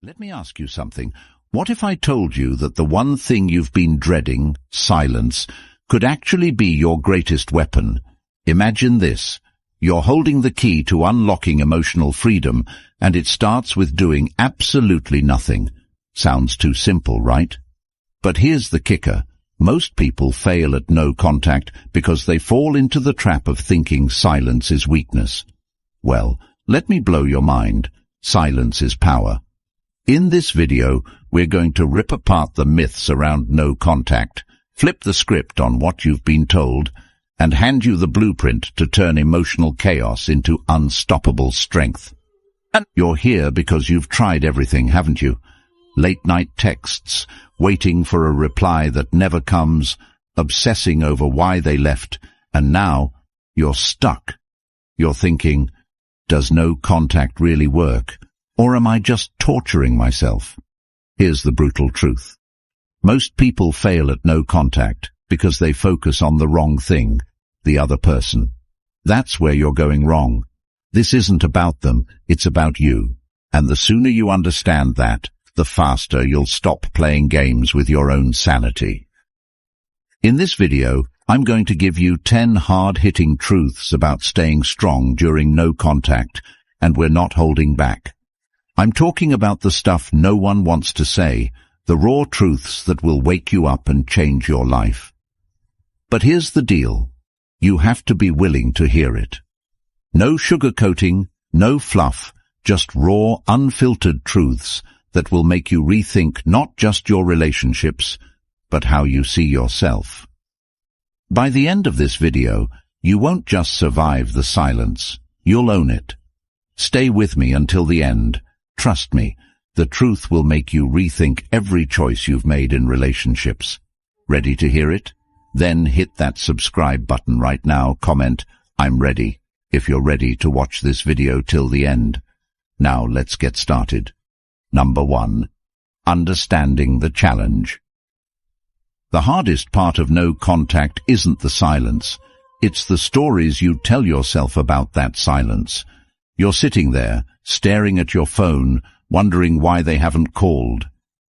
Let me ask you something. What if I told you that the one thing you've been dreading, silence, could actually be your greatest weapon? Imagine this. You're holding the key to unlocking emotional freedom, and it starts with doing absolutely nothing. Sounds too simple, right? But here's the kicker. Most people fail at no contact because they fall into the trap of thinking silence is weakness. Well, let me blow your mind. Silence is power. In this video, we're going to rip apart the myths around no contact, flip the script on what you've been told, and hand you the blueprint to turn emotional chaos into unstoppable strength. And you're here because you've tried everything, haven't you? Late-night texts, waiting for a reply that never comes, obsessing over why they left, and now you're stuck. You're thinking, does no contact really work? Or am I just torturing myself? Here's the brutal truth. Most people fail at no contact because they focus on the wrong thing, the other person. That's where you're going wrong. This isn't about them, it's about you. And the sooner you understand that, the faster you'll stop playing games with your own sanity. In this video, I'm going to give you 10 hard-hitting truths about staying strong during no contact, and we're not holding back. I'm talking about the stuff no one wants to say, the raw truths that will wake you up and change your life. But here's the deal. You have to be willing to hear it. No sugarcoating, no fluff, just raw, unfiltered truths that will make you rethink not just your relationships, but how you see yourself. By the end of this video, you won't just survive the silence, you'll own it. Stay with me until the end. Trust me, the truth will make you rethink every choice you've made in relationships. Ready to hear it? Then hit that subscribe button right now, comment, "I'm ready," if you're ready to watch this video till the end. Now let's get started. Number 1. Understanding the challenge. The hardest part of no contact isn't the silence. It's the stories you tell yourself about that silence. You're sitting there, staring at your phone, wondering why they haven't called.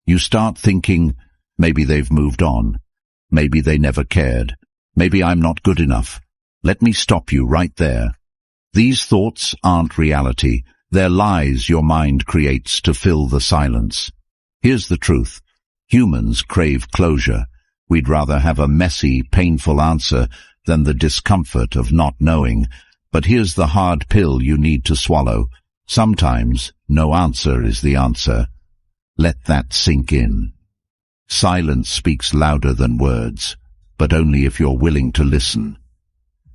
You start thinking, maybe they've moved on. Maybe they never cared. Maybe I'm not good enough. Let me stop you right there. These thoughts aren't reality. They're lies your mind creates to fill the silence. Here's the truth. Humans crave closure. We'd rather have a messy, painful answer than the discomfort of not knowing. But here's the hard pill you need to swallow. Sometimes no answer is the answer. Let that sink in. Silence speaks louder than words, but only if you're willing to listen.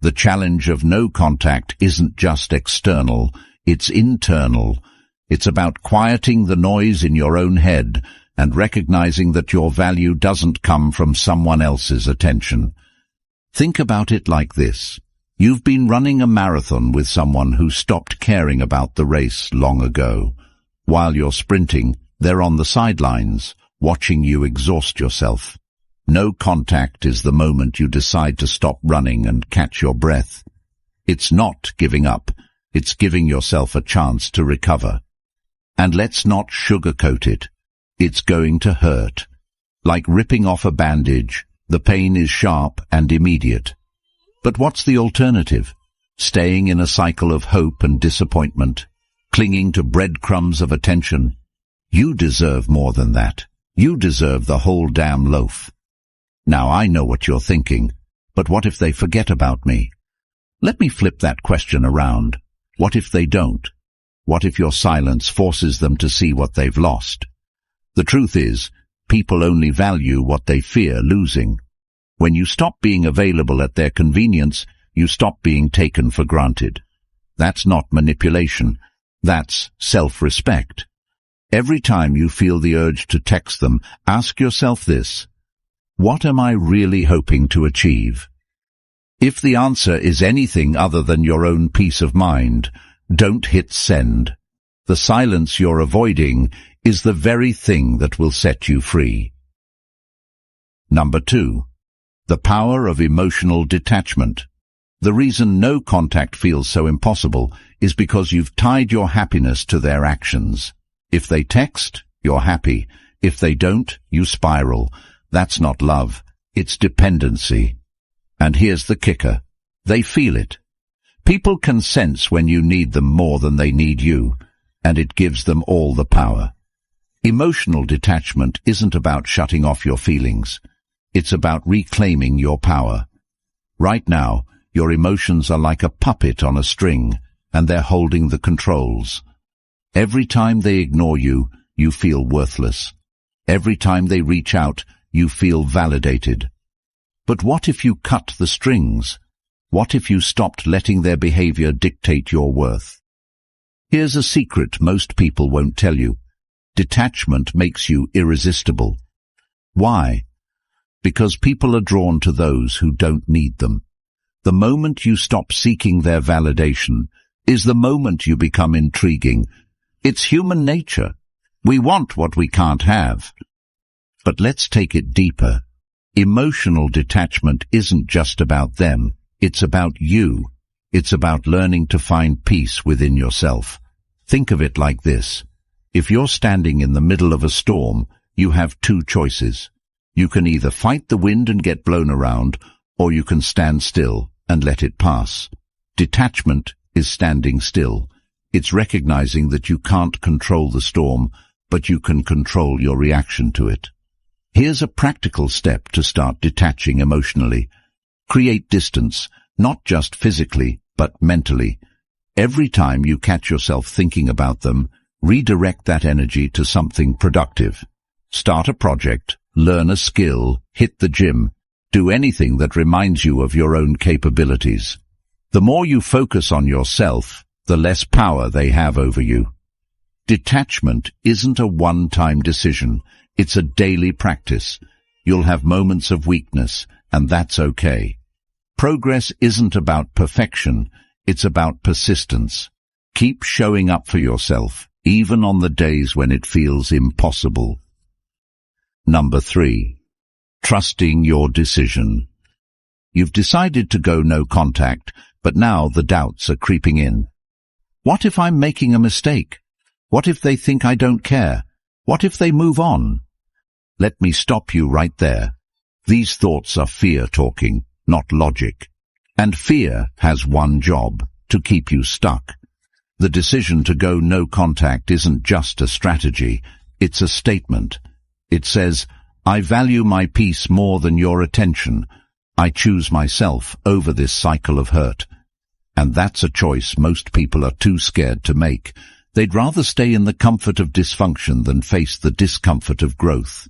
The challenge of no contact isn't just external, it's internal. It's about quieting the noise in your own head and recognizing that your value doesn't come from someone else's attention. Think about it like this. You've been running a marathon with someone who stopped caring about the race long ago. While you're sprinting, they're on the sidelines, watching you exhaust yourself. No contact is the moment you decide to stop running and catch your breath. It's not giving up, it's giving yourself a chance to recover. And let's not sugarcoat it. It's going to hurt. Like ripping off a bandage, the pain is sharp and immediate. But what's the alternative? Staying in a cycle of hope and disappointment, clinging to breadcrumbs of attention. You deserve more than that. You deserve the whole damn loaf. Now I know what you're thinking, but what if they forget about me? Let me flip that question around. What if they don't? What if your silence forces them to see what they've lost? The truth is, people only value what they fear losing. When you stop being available at their convenience, you stop being taken for granted. That's not manipulation. That's self-respect. Every time you feel the urge to text them, ask yourself this: what am I really hoping to achieve? If the answer is anything other than your own peace of mind, don't hit send. The silence you're avoiding is the very thing that will set you free. Number 2. The power of emotional detachment. The reason no contact feels so impossible is because you've tied your happiness to their actions. If they text, you're happy. If they don't, you spiral. That's not love. It's dependency. And here's the kicker. They feel it. People can sense when you need them more than they need you, and it gives them all the power. Emotional detachment isn't about shutting off your feelings. It's about reclaiming your power. Right now, your emotions are like a puppet on a string, and they're holding the controls. Every time they ignore you, you feel worthless. Every time they reach out, you feel validated. But what if you cut the strings? What if you stopped letting their behavior dictate your worth? Here's a secret most people won't tell you. Detachment makes you irresistible. Why? Because people are drawn to those who don't need them. The moment you stop seeking their validation is the moment you become intriguing. It's human nature. We want what we can't have. But let's take it deeper. Emotional detachment isn't just about them. It's about you. It's about learning to find peace within yourself. Think of it like this. If you're standing in the middle of a storm, you have two choices. You can either fight the wind and get blown around, or you can stand still and let it pass. Detachment is standing still. It's recognizing that you can't control the storm, but you can control your reaction to it. Here's a practical step to start detaching emotionally. Create distance, not just physically, but mentally. Every time you catch yourself thinking about them, redirect that energy to something productive. Start a project, learn a skill, hit the gym. Do anything that reminds you of your own capabilities. The more you focus on yourself, the less power they have over you. Detachment isn't a one-time decision. It's a daily practice. You'll have moments of weakness, and that's okay. Progress isn't about perfection. It's about persistence. Keep showing up for yourself, even on the days when it feels impossible. Number 3. Trusting your decision. You've decided to go no contact, but now the doubts are creeping in. What if I'm making a mistake? What if they think I don't care? What if they move on? Let me stop you right there. These thoughts are fear talking, not logic. And fear has one job, to keep you stuck. The decision to go no contact isn't just a strategy, it's a statement. It says, I value my peace more than your attention. I choose myself over this cycle of hurt. And that's a choice most people are too scared to make. They'd rather stay in the comfort of dysfunction than face the discomfort of growth.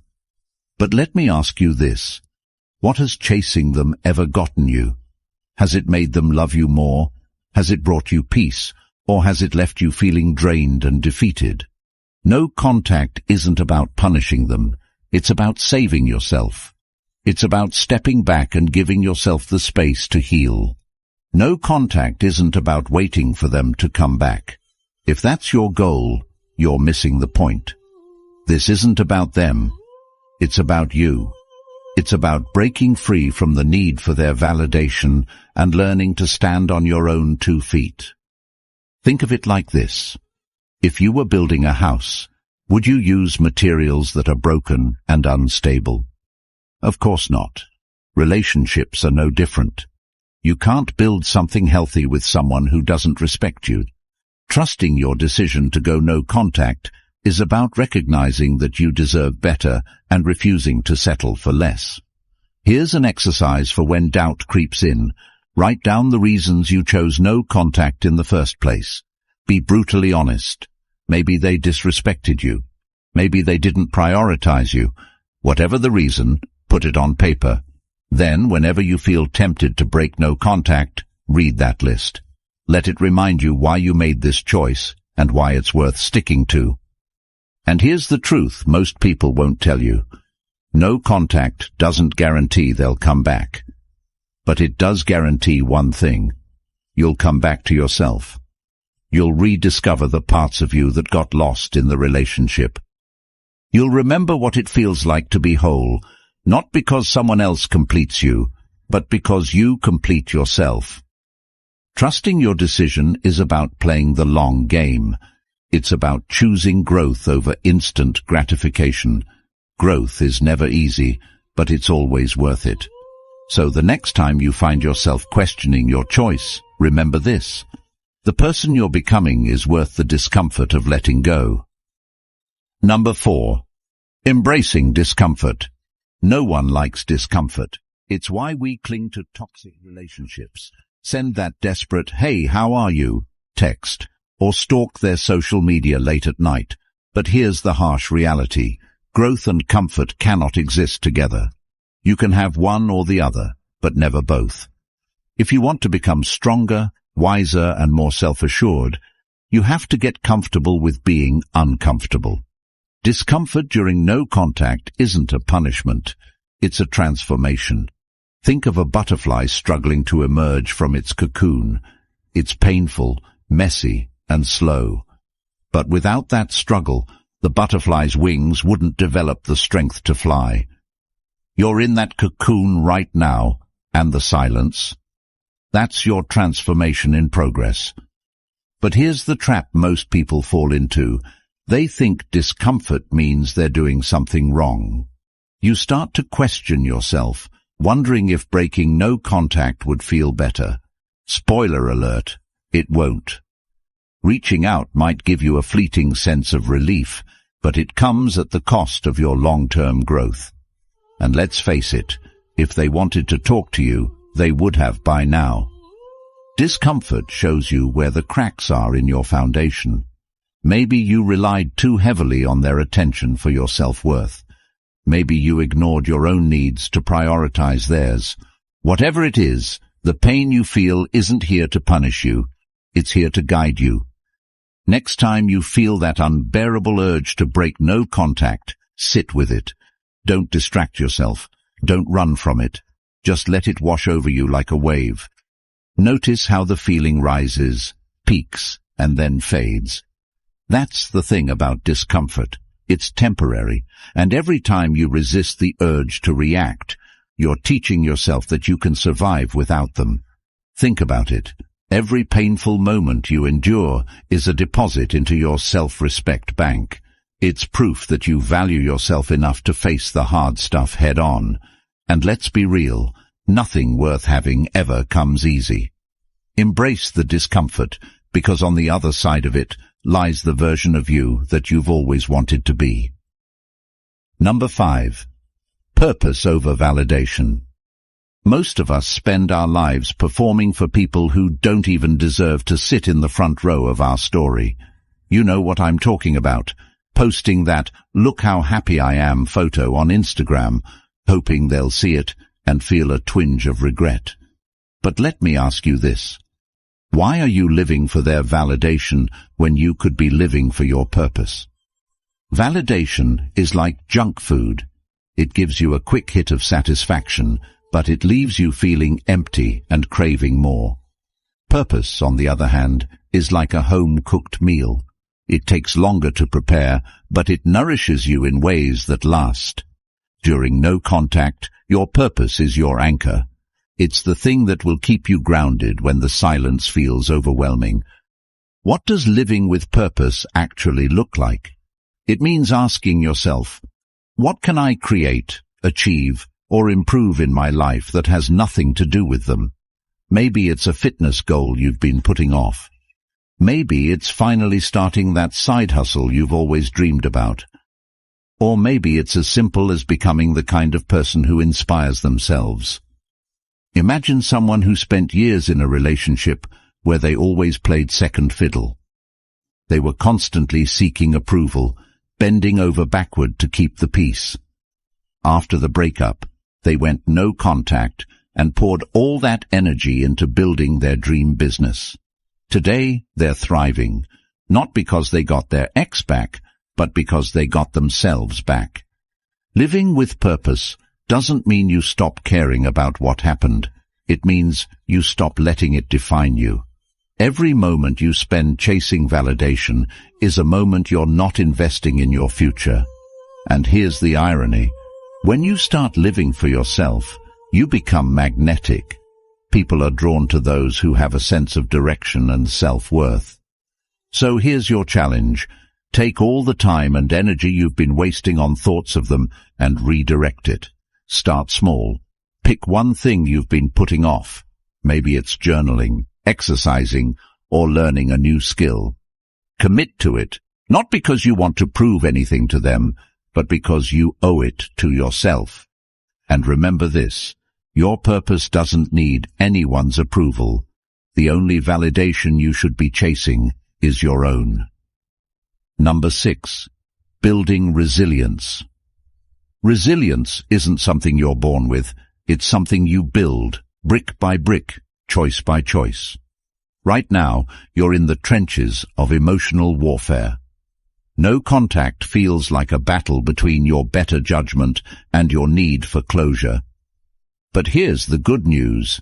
But let me ask you this. What has chasing them ever gotten you? Has it made them love you more? Has it brought you peace? Or has it left you feeling drained and defeated? No contact isn't about punishing them. It's about saving yourself. It's about stepping back and giving yourself the space to heal. No contact isn't about waiting for them to come back. If that's your goal, you're missing the point. This isn't about them. It's about you. It's about breaking free from the need for their validation and learning to stand on your own 2 feet. Think of it like this. If you were building a house, would you use materials that are broken and unstable? Of course not. Relationships are no different. You can't build something healthy with someone who doesn't respect you. Trusting your decision to go no contact is about recognizing that you deserve better and refusing to settle for less. Here's an exercise for when doubt creeps in. Write down the reasons you chose no contact in the first place. Be brutally honest. Maybe they disrespected you. Maybe they didn't prioritize you. Whatever the reason, put it on paper. Then, whenever you feel tempted to break no contact, read that list. Let it remind you why you made this choice and why it's worth sticking to. And here's the truth most people won't tell you. No contact doesn't guarantee they'll come back. But it does guarantee one thing. You'll come back to yourself. You'll rediscover the parts of you that got lost in the relationship. You'll remember what it feels like to be whole, not because someone else completes you, but because you complete yourself. Trusting your decision is about playing the long game. It's about choosing growth over instant gratification. Growth is never easy, but it's always worth it. So the next time you find yourself questioning your choice, remember this: the person you're becoming is worth the discomfort of letting go. Number 4. Embracing discomfort. No one likes discomfort. It's why we cling to toxic relationships, send that desperate "Hey, how are you?" text, or stalk their social media late at night. But here's the harsh reality: growth and comfort cannot exist together. You can have one or the other, but never both. If you want to become stronger, wiser, and more self-assured, you have to get comfortable with being uncomfortable. Discomfort during no contact isn't a punishment. It's a transformation. Think of a butterfly struggling to emerge from its cocoon. It's painful, messy, and slow. But without that struggle, the butterfly's wings wouldn't develop the strength to fly. You're in that cocoon right now, and the silence. That's your transformation in progress. But here's the trap most people fall into. They think discomfort means they're doing something wrong. You start to question yourself, wondering if breaking no contact would feel better. Spoiler alert, it won't. Reaching out might give you a fleeting sense of relief, but it comes at the cost of your long-term growth. And let's face it, if they wanted to talk to you, they would have by now. Discomfort shows you where the cracks are in your foundation. Maybe you relied too heavily on their attention for your self-worth. Maybe you ignored your own needs to prioritize theirs. Whatever it is, the pain you feel isn't here to punish you. It's here to guide you. Next time you feel that unbearable urge to break no contact, sit with it. Don't distract yourself. Don't run from it. Just let it wash over you like a wave. Notice how the feeling rises, peaks, and then fades. That's the thing about discomfort. It's temporary, and every time you resist the urge to react, you're teaching yourself that you can survive without them. Think about it. Every painful moment you endure is a deposit into your self-respect bank. It's proof that you value yourself enough to face the hard stuff head-on. And let's be real, nothing worth having ever comes easy. Embrace the discomfort, because on the other side of it lies the version of you that you've always wanted to be. Number 5. Purpose over validation. Most of us spend our lives performing for people who don't even deserve to sit in the front row of our story. You know what I'm talking about. Posting that "look how happy I am" photo on Instagram, hoping they'll see it and feel a twinge of regret. But let me ask you this. Why are you living for their validation when you could be living for your purpose? Validation is like junk food. It gives you a quick hit of satisfaction, but it leaves you feeling empty and craving more. Purpose, on the other hand, is like a home-cooked meal. It takes longer to prepare, but it nourishes you in ways that last. During no contact, your purpose is your anchor. It's the thing that will keep you grounded when the silence feels overwhelming. What does living with purpose actually look like? It means asking yourself, what can I create, achieve, or improve in my life that has nothing to do with them? Maybe it's a fitness goal you've been putting off. Maybe it's finally starting that side hustle you've always dreamed about. Or maybe it's as simple as becoming the kind of person who inspires themselves. Imagine someone who spent years in a relationship where they always played second fiddle. They were constantly seeking approval, bending over backward to keep the peace. After the breakup, they went no contact and poured all that energy into building their dream business. Today, they're thriving, not because they got their ex back, but because they got themselves back. Living with purpose doesn't mean you stop caring about what happened. It means you stop letting it define you. Every moment you spend chasing validation is a moment you're not investing in your future. And here's the irony. When you start living for yourself, you become magnetic. People are drawn to those who have a sense of direction and self-worth. So here's your challenge. Take all the time and energy you've been wasting on thoughts of them and redirect it. Start small. Pick one thing you've been putting off. Maybe it's journaling, exercising, or learning a new skill. Commit to it, not because you want to prove anything to them, but because you owe it to yourself. And remember this, your purpose doesn't need anyone's approval. The only validation you should be chasing is your own. Number 6. Building resilience. Resilience isn't something you're born with, it's something you build, brick by brick, choice by choice. Right now, you're in the trenches of emotional warfare. No contact feels like a battle between your better judgment and your need for closure. But here's the good news.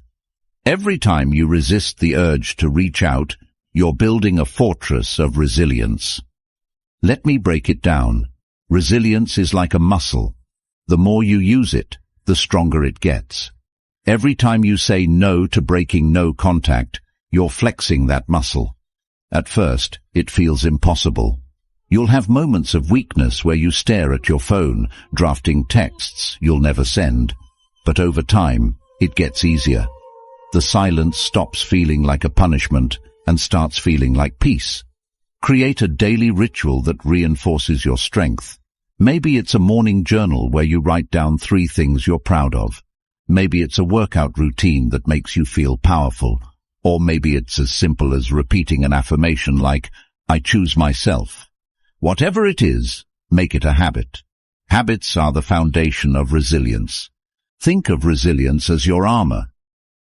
Every time you resist the urge to reach out, you're building a fortress of resilience. Let me break it down. Resilience is like a muscle. The more you use it, the stronger it gets. Every time you say no to breaking no contact, you're flexing that muscle. At first, it feels impossible. You'll have moments of weakness where you stare at your phone, drafting texts you'll never send. But over time, it gets easier. The silence stops feeling like a punishment and starts feeling like peace. Create a daily ritual that reinforces your strength. Maybe it's a morning journal where you write down 3 things you're proud of. Maybe it's a workout routine that makes you feel powerful. Or maybe it's as simple as repeating an affirmation like, I choose myself. Whatever it is, make it a habit. Habits are the foundation of resilience. Think of resilience as your armor.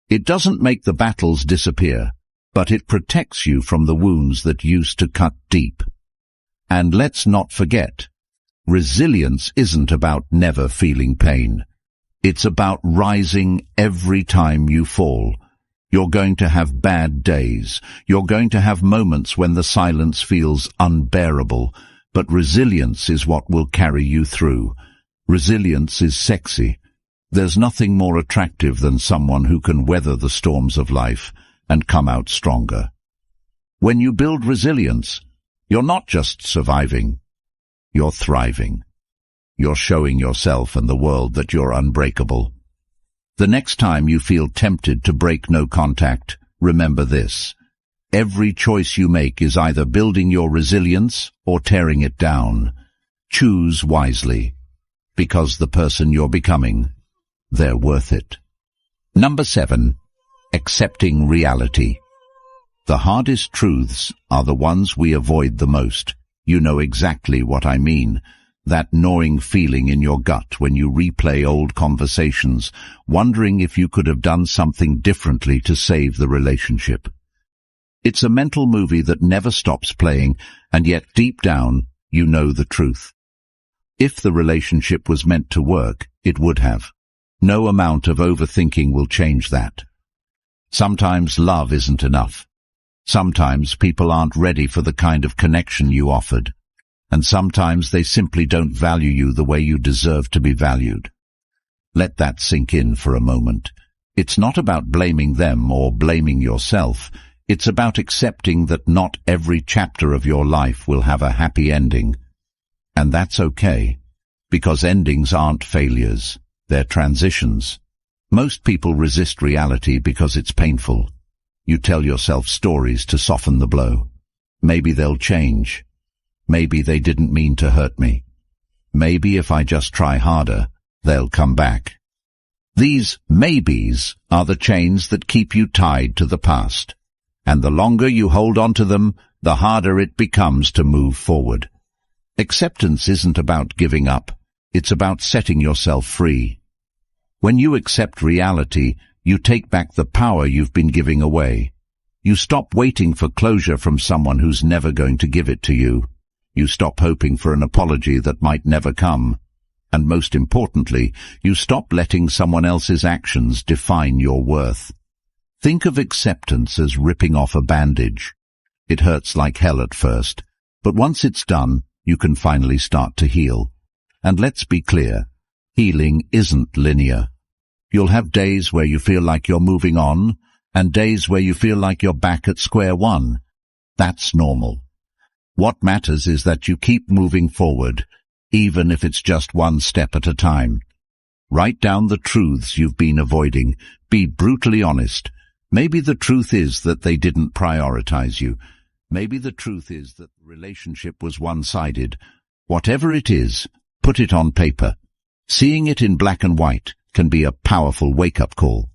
It doesn't make the battles disappear, but it protects you from the wounds that used to cut deep. And let's not forget, resilience isn't about never feeling pain. It's about rising every time you fall. You're going to have bad days. You're going to have moments when the silence feels unbearable, but resilience is what will carry you through. Resilience is sexy. There's nothing more attractive than someone who can weather the storms of life and come out stronger. When you build resilience, you're not just surviving, you're thriving. You're showing yourself and the world that you're unbreakable. The next time you feel tempted to break no contact, remember this. Every choice you make is either building your resilience or tearing it down. Choose wisely, because the person you're becoming, they're worth it. Number 7. Accepting reality. The hardest truths are the ones we avoid the most. You know exactly what I mean. That gnawing feeling in your gut when you replay old conversations, wondering if you could have done something differently to save the relationship. It's a mental movie that never stops playing, and yet deep down, you know the truth. If the relationship was meant to work, it would have. No amount of overthinking will change that. Sometimes love isn't enough. Sometimes people aren't ready for the kind of connection you offered. And sometimes they simply don't value you the way you deserve to be valued. Let that sink in for a moment. It's not about blaming them or blaming yourself. It's about accepting that not every chapter of your life will have a happy ending. And that's okay, because endings aren't failures, they're transitions. Most people resist reality because it's painful. You tell yourself stories to soften the blow. Maybe they'll change. Maybe they didn't mean to hurt me. Maybe if I just try harder, they'll come back. These maybes are the chains that keep you tied to the past. And the longer you hold on to them, the harder it becomes to move forward. Acceptance isn't about giving up. It's about setting yourself free. When you accept reality, you take back the power you've been giving away. You stop waiting for closure from someone who's never going to give it to you. You stop hoping for an apology that might never come. And most importantly, you stop letting someone else's actions define your worth. Think of acceptance as ripping off a bandage. It hurts like hell at first, but once it's done, you can finally start to heal. And let's be clear, healing isn't linear. You'll have days where you feel like you're moving on, and days where you feel like you're back at square one. That's normal. What matters is that you keep moving forward, even if it's just one step at a time. Write down the truths you've been avoiding. Be brutally honest. Maybe the truth is that they didn't prioritize you. Maybe the truth is that the relationship was one-sided. Whatever it is, put it on paper. Seeing it in black and white can be a powerful wake-up call.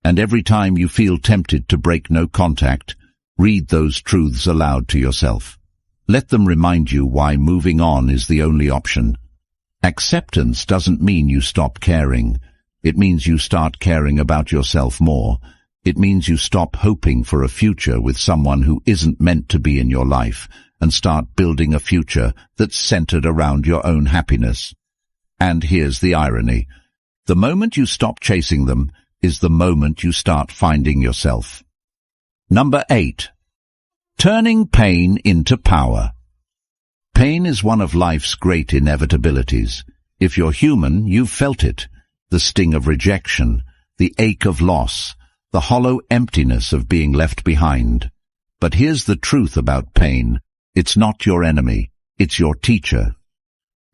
And every time you feel tempted to break no contact, read those truths aloud to yourself. Let them remind you why moving on is the only option. Acceptance doesn't mean you stop caring. It means you start caring about yourself more. It means you stop hoping for a future with someone who isn't meant to be in your life and start building a future that's centered around your own happiness. And here's the irony. The moment you stop chasing them is the moment you start finding yourself. Number 8. Turning pain into power. Pain is one of life's great inevitabilities. If you're human, you've felt it. The sting of rejection, the ache of loss, the hollow emptiness of being left behind. But here's the truth about pain. It's not your enemy. It's your teacher.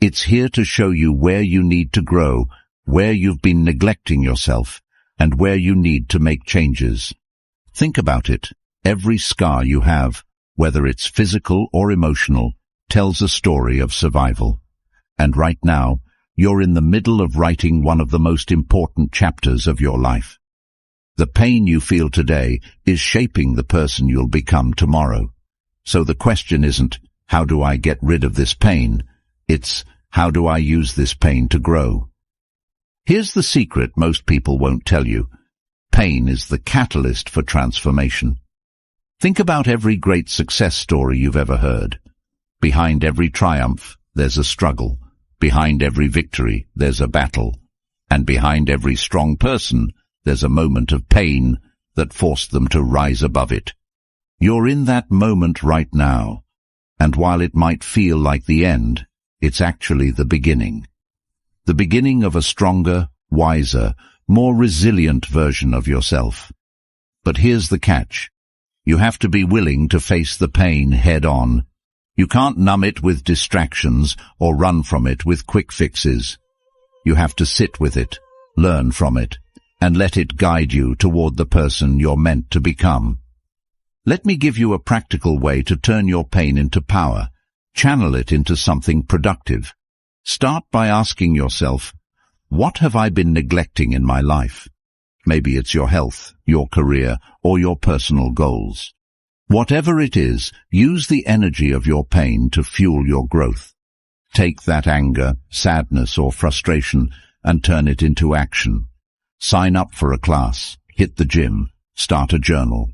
It's here to show you where you need to grow, where you've been neglecting yourself, and where you need to make changes. Think about it. Every scar you have, whether it's physical or emotional, tells a story of survival. And right now, you're in the middle of writing one of the most important chapters of your life. The pain you feel today is shaping the person you'll become tomorrow. So the question isn't, how do I get rid of this pain? It's, how do I use this pain to grow? Here's the secret most people won't tell you. Pain is the catalyst for transformation. Think about every great success story you've ever heard. Behind every triumph, there's a struggle. Behind every victory, there's a battle. And behind every strong person, there's a moment of pain that forced them to rise above it. You're in that moment right now. And while it might feel like the end, it's actually the beginning. The beginning of a stronger, wiser, more resilient version of yourself. But here's the catch. You have to be willing to face the pain head-on. You can't numb it with distractions or run from it with quick fixes. You have to sit with it, learn from it, and let it guide you toward the person you're meant to become. Let me give you a practical way to turn your pain into power. Channel it into something productive. Start by asking yourself, what have I been neglecting in my life? Maybe it's your health, your career, or your personal goals. Whatever it is, use the energy of your pain to fuel your growth. Take that anger, sadness, or frustration and turn it into action. Sign up for a class, hit the gym, start a journal.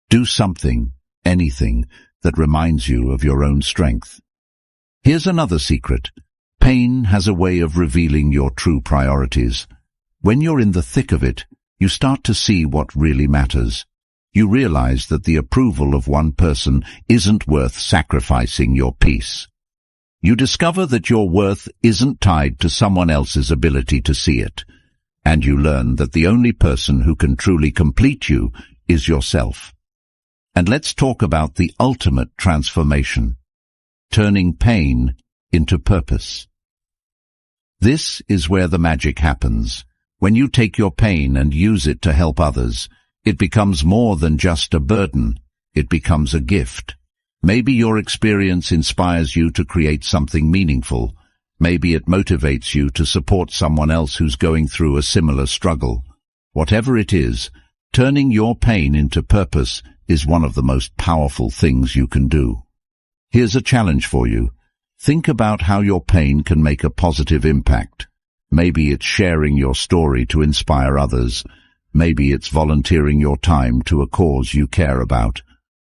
Do something, anything, that reminds you of your own strength. Here's another secret. Pain has a way of revealing your true priorities. When you're in the thick of it, you start to see what really matters. You realize that the approval of one person isn't worth sacrificing your peace. You discover that your worth isn't tied to someone else's ability to see it. And you learn that the only person who can truly complete you is yourself. And let's talk about the ultimate transformation. Turning pain into purpose. This is where the magic happens. When you take your pain and use it to help others, it becomes more than just a burden. It becomes a gift. Maybe your experience inspires you to create something meaningful. Maybe it motivates you to support someone else who's going through a similar struggle. Whatever it is, turning your pain into purpose is one of the most powerful things you can do. Here's a challenge for you. Think about how your pain can make a positive impact. Maybe it's sharing your story to inspire others. Maybe it's volunteering your time to a cause you care about.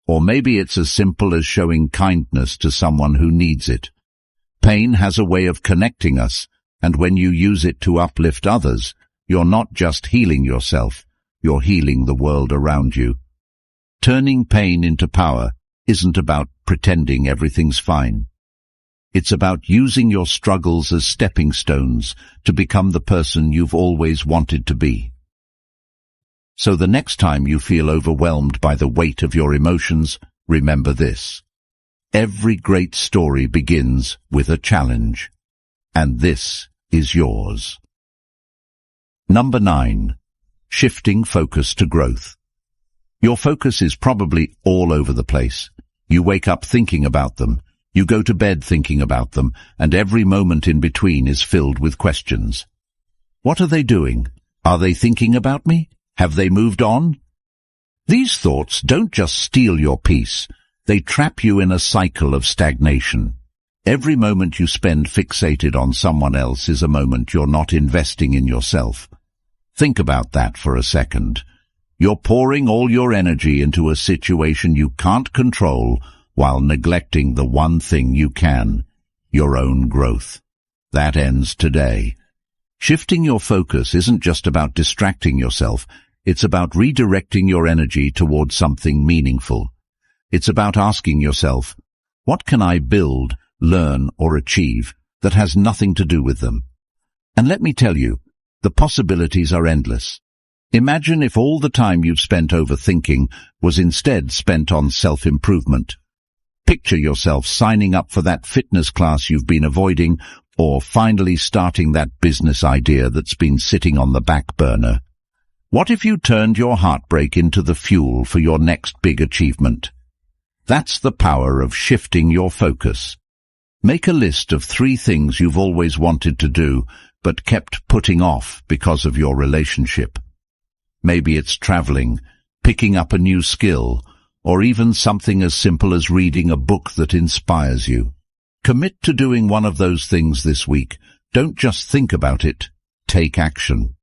Or maybe it's as simple as showing kindness to someone who needs it. Pain has a way of connecting us, and when you use it to uplift others, you're not just healing yourself, you're healing the world around you. Turning pain into power isn't about pretending everything's fine. It's about using your struggles as stepping stones to become the person you've always wanted to be. So the next time you feel overwhelmed by the weight of your emotions, remember this. every great story begins with a challenge. And this is yours. Number 9. Shifting focus to growth. Your focus is probably all over the place. You wake up thinking about them. You go to bed thinking about them, and every moment in between is filled with questions. What are they doing? Are they thinking about me? Have they moved on? These thoughts don't just steal your peace. They trap you in a cycle of stagnation. Every moment you spend fixated on someone else is a moment you're not investing in yourself. Think about that for a second. You're pouring all your energy into a situation you can't control while neglecting the one thing you can, your own growth. That ends today. Shifting your focus isn't just about distracting yourself. It's about redirecting your energy towards something meaningful. It's about asking yourself, what can I build, learn, or achieve that has nothing to do with them? And let me tell you, the possibilities are endless. Imagine if all the time you've spent overthinking was instead spent on self-improvement. Picture yourself signing up for that fitness class you've been avoiding, or finally starting that business idea that's been sitting on the back burner. What if you turned your heartbreak into the fuel for your next big achievement? That's the power of shifting your focus. Make a list of 3 things you've always wanted to do, but kept putting off because of your relationship. Maybe it's traveling, picking up a new skill, or even something as simple as reading a book that inspires you. Commit to doing one of those things this week. Don't just think about it. Take action.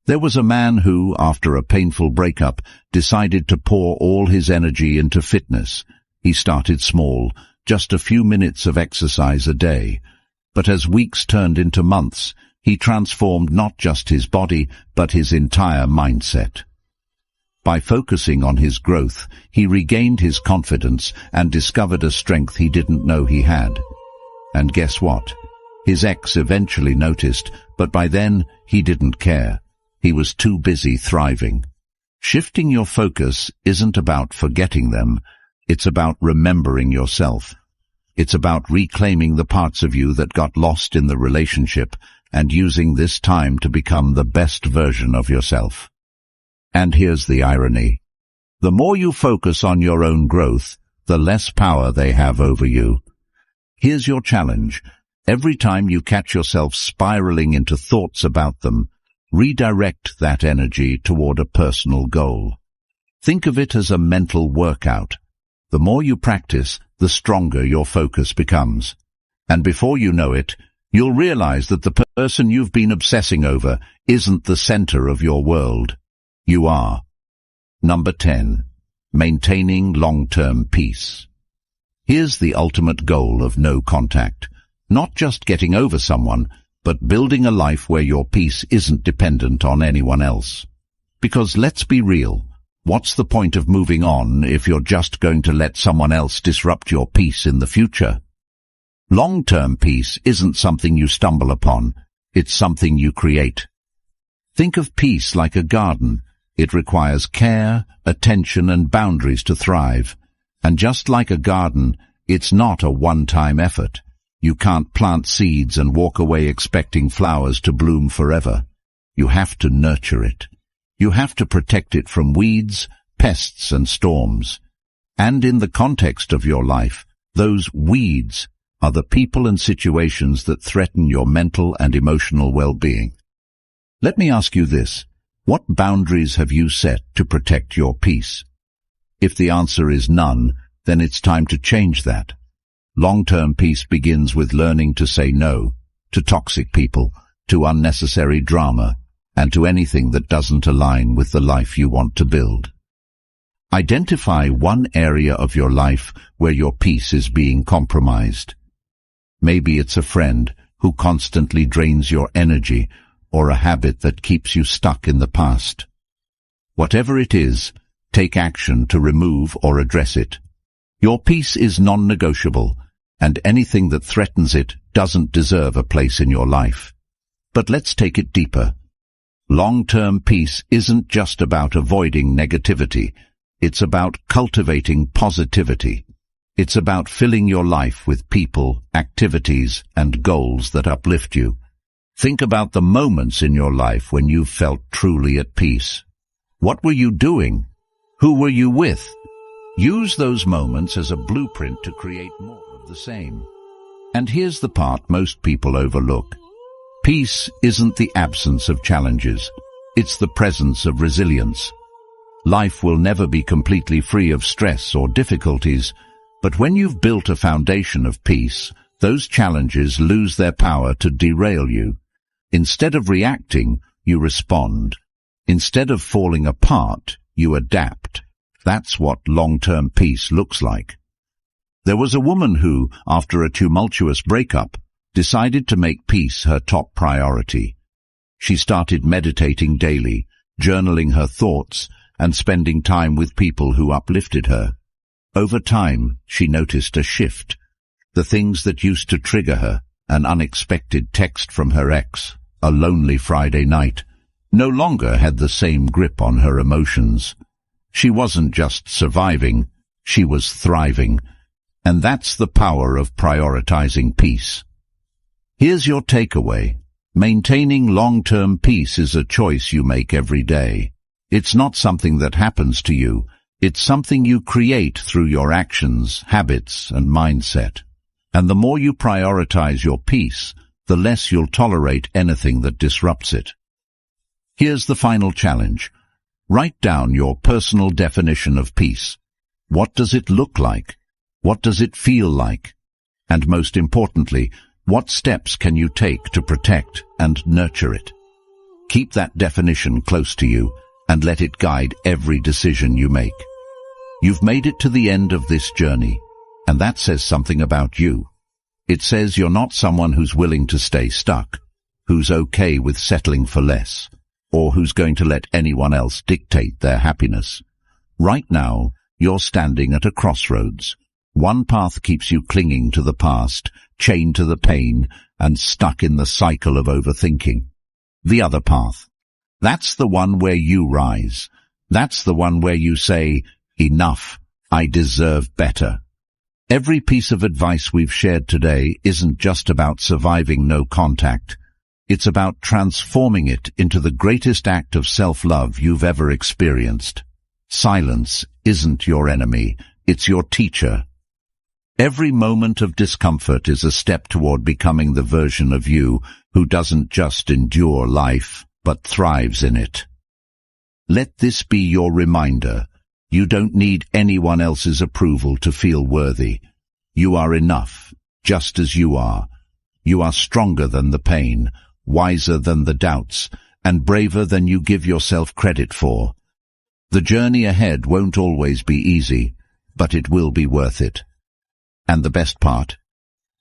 There was a man who, after a painful breakup, decided to pour all his energy into fitness. He started small, just a few minutes of exercise a day. But as weeks turned into months, he transformed not just his body, but his entire mindset. By focusing on his growth, he regained his confidence and discovered a strength he didn't know he had. And guess what? His ex eventually noticed, but by then he didn't care. He was too busy thriving. Shifting your focus isn't about forgetting them. It's about remembering yourself. It's about reclaiming the parts of you that got lost in the relationship and using this time to become the best version of yourself. And here's the irony. The more you focus on your own growth, the less power they have over you. Here's your challenge. Every time you catch yourself spiraling into thoughts about them, redirect that energy toward a personal goal. Think of it as a mental workout. The more you practice, the stronger your focus becomes. And before you know it, you'll realize that the person you've been obsessing over isn't the center of your world. You are. Number 10. Maintaining long-term peace. Here's the ultimate goal of no contact. Not just getting over someone, but building a life where your peace isn't dependent on anyone else. Because let's be real, what's the point of moving on if you're just going to let someone else disrupt your peace in the future? Long-term peace isn't something you stumble upon, it's something you create. Think of peace like a garden. It requires care, attention, and boundaries to thrive. And just like a garden, it's not a one-time effort. You can't plant seeds and walk away expecting flowers to bloom forever. You have to nurture it. You have to protect it from weeds, pests, and storms. And in the context of your life, those weeds are the people and situations that threaten your mental and emotional well-being. Let me ask you this. What boundaries have you set to protect your peace? If the answer is none, then it's time to change that. Long-term peace begins with learning to say no to toxic people, to unnecessary drama, and to anything that doesn't align with the life you want to build. Identify one area of your life where your peace is being compromised. Maybe it's a friend who constantly drains your energy, or a habit that keeps you stuck in the past. Whatever it is, take action to remove or address it. Your peace is non-negotiable, and anything that threatens it doesn't deserve a place in your life. But let's take it deeper. Long-term peace isn't just about avoiding negativity, it's about cultivating positivity. It's about filling your life with people, activities, and goals that uplift you. Think about the moments in your life when you felt truly at peace. What were you doing? Who were you with? Use those moments as a blueprint to create more of the same. And here's the part most people overlook. Peace isn't the absence of challenges. It's the presence of resilience. Life will never be completely free of stress or difficulties, but when you've built a foundation of peace, those challenges lose their power to derail you. Instead of reacting, you respond. Instead of falling apart, you adapt. That's what long-term peace looks like. There was a woman who, after a tumultuous breakup, decided to make peace her top priority. She started meditating daily, journaling her thoughts, and spending time with people who uplifted her. Over time, she noticed a shift. The things that used to trigger her, an unexpected text from her ex, a lonely Friday night, no longer had the same grip on her emotions. She wasn't just surviving, she was thriving. And that's the power of prioritizing peace. Here's your takeaway. Maintaining long-term peace is a choice you make every day. It's not something that happens to you. It's something you create through your actions, habits, and mindset. And the more you prioritize your peace, the less you'll tolerate anything that disrupts it. Here's the final challenge. Write down your personal definition of peace. What does it look like? What does it feel like? And most importantly, what steps can you take to protect and nurture it? Keep that definition close to you and let it guide every decision you make. You've made it to the end of this journey, and that says something about you. It says you're not someone who's willing to stay stuck, who's okay with settling for less, or who's going to let anyone else dictate their happiness. Right now, you're standing at a crossroads. One path keeps you clinging to the past, chained to the pain, and stuck in the cycle of overthinking. The other path, that's the one where you rise. That's the one where you say, enough, I deserve better. Every piece of advice we've shared today isn't just about surviving no contact. It's about transforming it into the greatest act of self-love you've ever experienced. Silence isn't your enemy, it's your teacher. Every moment of discomfort is a step toward becoming the version of you who doesn't just endure life, but thrives in it. Let this be your reminder. You don't need anyone else's approval to feel worthy. You are enough, just as you are. You are stronger than the pain, wiser than the doubts, and braver than you give yourself credit for. The journey ahead won't always be easy, but it will be worth it. And the best part,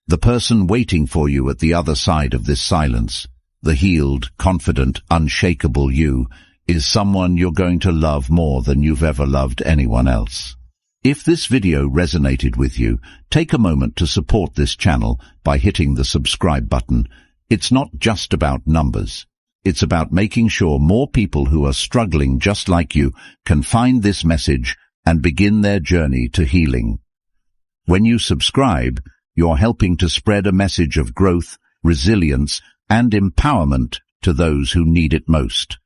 the person waiting for you at the other side of this silence, the healed, confident, unshakable you, is someone you're going to love more than you've ever loved anyone else. If this video resonated with you, take a moment to support this channel by hitting the subscribe button. It's not just about numbers. It's about making sure more people who are struggling just like you can find this message and begin their journey to healing. When you subscribe, you're helping to spread a message of growth, resilience, and empowerment to those who need it most.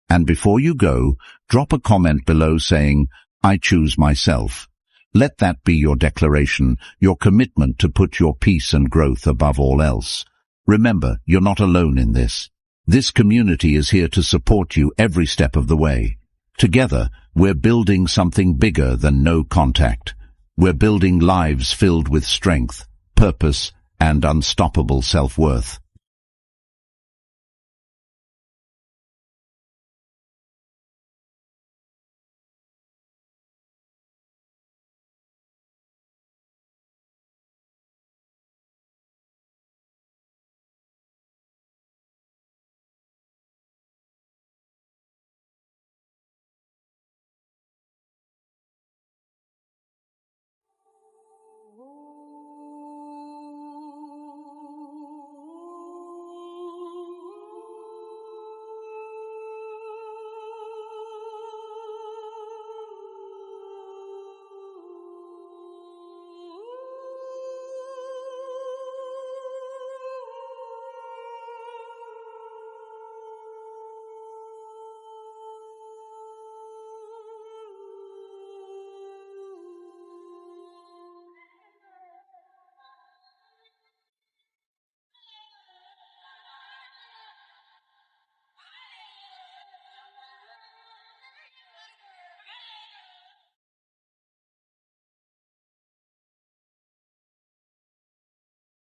And before you go, drop a comment below saying, I choose myself. Let that be your declaration, your commitment to put your peace and growth above all else. Remember, you're not alone in this. This community is here to support you every step of the way. Together, we're building something bigger than no contact. We're building lives filled with strength, purpose, and unstoppable self-worth.